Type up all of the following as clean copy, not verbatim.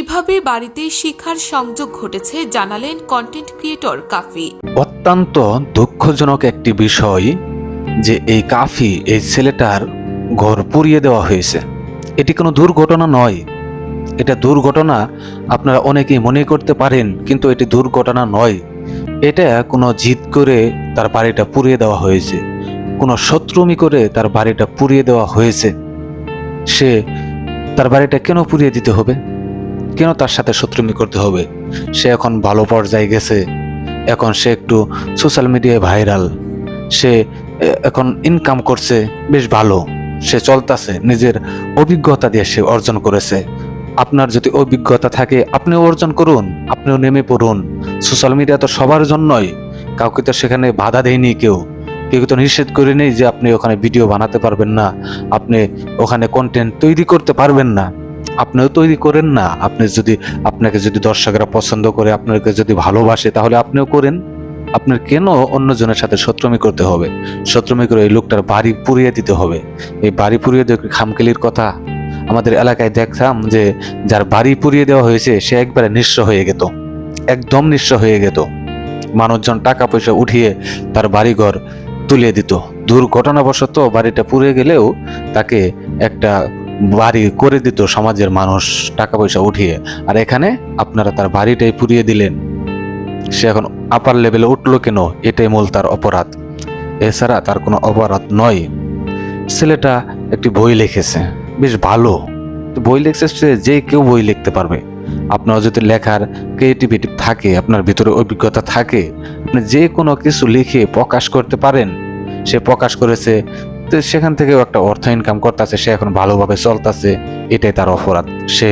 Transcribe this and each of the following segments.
কিভাবে বাড়িতে শিক্ষার সংযোগ ঘটেছে জানালেন কন্টেন্ট ক্রিয়েটর কাফি। অত্যন্ত দুঃখজনক একটি বিষয় যে এই কাফি এই ছেলেটার ঘর পুড়িয়ে দেওয়া হয়েছে। এটি কোনো দুর্ঘটনা নয়, এটা দুর্ঘটনা আপনারা অনেকেই মনে করতে পারেন, কিন্তু এটি দুর্ঘটনা নয়। এটা কোনো জিদ করে তার বাড়িটা পুড়িয়ে দেওয়া হয়েছে, কোনো শত্রুমি করে তার বাড়িটা পুড়িয়ে দেওয়া হয়েছে। সে তার বাড়িটা কেন পুড়িয়ে দিতে হবে? কেন তার সাথে শত্রুমি করতে হবে? সে এখন ভালো পর্যায়ে গেছে, এখন সে একটু সোশ্যাল মিডিয়ায় ভাইরাল, সে এখন ইনকাম করছে বেশ ভালো, সে চলতেছে, নিজের অভিজ্ঞতা দিয়ে সে অর্জন করেছে। আপনার যদি অভিজ্ঞতা থাকে আপনিও অর্জন করুন, আপনিও নেমে পড়ুন। সোশ্যাল মিডিয়া তো সবার জন্যই, কাউকে তো সেখানে বাধা দেয়নি, কেউ তো নিষেধ করে নেই যে আপনি ওখানে ভিডিও বানাতে পারবেন না, আপনি ওখানে কন্টেন্ট তৈরি করতে পারবেন না। আপনিও তৈরি করেন না। আপনাকে যদি দর্শকরা পছন্দ করে, আপনাকে যদি ভালোবাসে, তাহলে আপনিও করেন। আপনার কেন অন্যজনের সাথে শত্রুমি করতে হবে? শত্রুমি করে এই লোকটার বাড়ি পুড়িয়ে দিতে হবে? এই বাড়ি পুড়িয়ে দেওয়া খামখেলির কথা? আমাদের এলাকায় দেখতাম যে যার বাড়ি পুড়িয়ে দেওয়া হয়েছে সে একবারে নিঃস্ব হয়ে যেত, একদম নিঃস্ব হয়ে যেত। মানুষজন টাকা পয়সা উঠিয়ে তার বাড়িঘর তুলে দিত। দুর্ঘটনাবশত বাড়িটা পুড়ে গেলেও তাকে একটা বাড়ি করে দিত সমাজের মানুষ টাকা পয়সা উঠিয়ে। আর এখানে আপনারা তার বাড়িটাই পুড়িয়ে দিলেন। সে এখন আপার লেভেলে উঠলো কেন? এটাই মূল তার অপরাধ, এছাড়া তার কোনো অপরাধ নয়। ছেলেটা একটি বই লিখেছে, বেশ ভালো বই লিখছে, যে কেউ বই লিখতে পারবে। আপনার যদি লেখার ক্রিয়েটিভিটি থাকে, আপনার ভিতরে অভিজ্ঞতা থাকে, আপনি যে কোনো কিছু লিখে প্রকাশ করতে পারেন। সে প্রকাশ করেছে, তো সেখান থেকেও একটা অর্থ ইনকাম করতেছে, সে এখন ভালোভাবে চলতেছে, এটাই তার অপরাধ। সে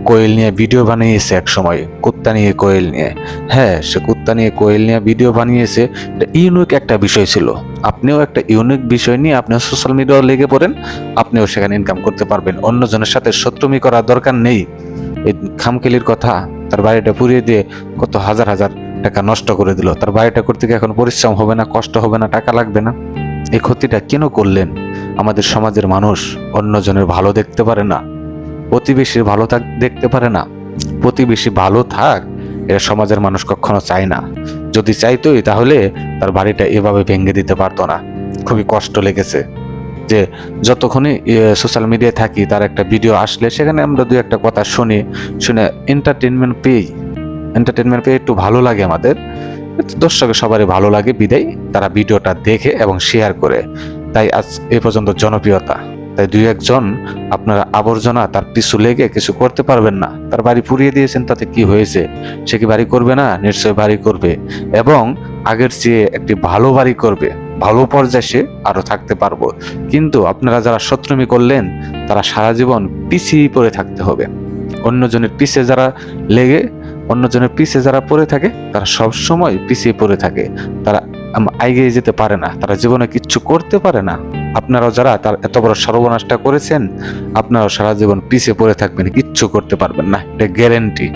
কোয়েল নিয়ে ভিডিও বানিয়েছে এক সময়, কুত্তা নিয়ে কোয়েল নিয়ে। হ্যাঁ, সে কুত্তা নিয়ে কোয়েল নিয়ে ভিডিও বানিয়েছে, এটা ইউনিক একটা বিষয় ছিল। আপনিও একটা ইউনিক বিষয় নিয়ে আপনিও সোশ্যাল মিডিয়ায় লেগে পড়েন, আপনিও সেখানে ইনকাম করতে পারবেন। অন্যজনের সাথে শত্রুমি করার দরকার নেই। এই খামখেলির কথা, তার বাড়িটা পুড়িয়ে দিয়ে কত হাজার হাজার টাকা নষ্ট করে দিল। তার বাড়িটা করতে গিয়ে এখন পরিশ্রম হবে না, কষ্ট হবে না, টাকা লাগবে না? এই ক্ষতিটা কেন করলেন? আমাদের সমাজের মানুষ অন্যজনের ভালো দেখতে পারে না, প্রতিবেশীর ভালো দেখতে পারে না। প্রতিবেশী ভালো থাক, এটা সমাজের মানুষ কখনো চায় না। যদি চাইতোই তাহলে তার বাড়িটা এভাবে ভেঙে দিতে পারতো না। খুবই কষ্ট লেগেছে যে যতক্ষণই সোশ্যাল মিডিয়ায় থাকি, তার একটা ভিডিও আসলে সেখানে আমরা দুই একটা কথা শুনে এন্টারটেনমেন্ট পেয়ে একটু ভালো লাগে আমাদের। দর্শকের সবারই ভালো লাগে বিদায় তারা ভিডিওটা দেখে এবং শেয়ার করে, তাই আজ এ পর্যন্ত জনপ্রিয়তা। তাই দুই একজন আপনারা আবর্জনা তার পিছু লেগে কিছু করতে পারবেন না। তার বাড়ি পুড়িয়ে দিয়েছেন, তাতে কি হয়েছে? সে কি বাড়ি করবে না? নিশ্চয়ই বাড়ি করবে, এবং আগের চেয়ে একটি ভালো বাড়ি করবে, ভালো পর্যায়ে সে আরো থাকতে পারবো। কিন্তু আপনারা যারা শত্রুমি করলেন, তারা সারা জীবন পিছিয়ে পড়ে থাকতে হবে। অন্যজনের পিছে যারা পড়ে থাকে, তারা সব সময় পিছিয়ে পড়ে থাকে, তারা এগিয়ে যেতে পারে না, তারা জীবনে কিচ্ছু করতে পারে না। আপনারাও যারা তার এত বড় সর্বনাশটা করেছেন, আপনারাও সারা জীবন পিছিয়ে পড়ে থাকবেন, কিচ্ছু করতে পারবেন না, এটা গ্যারেন্টি।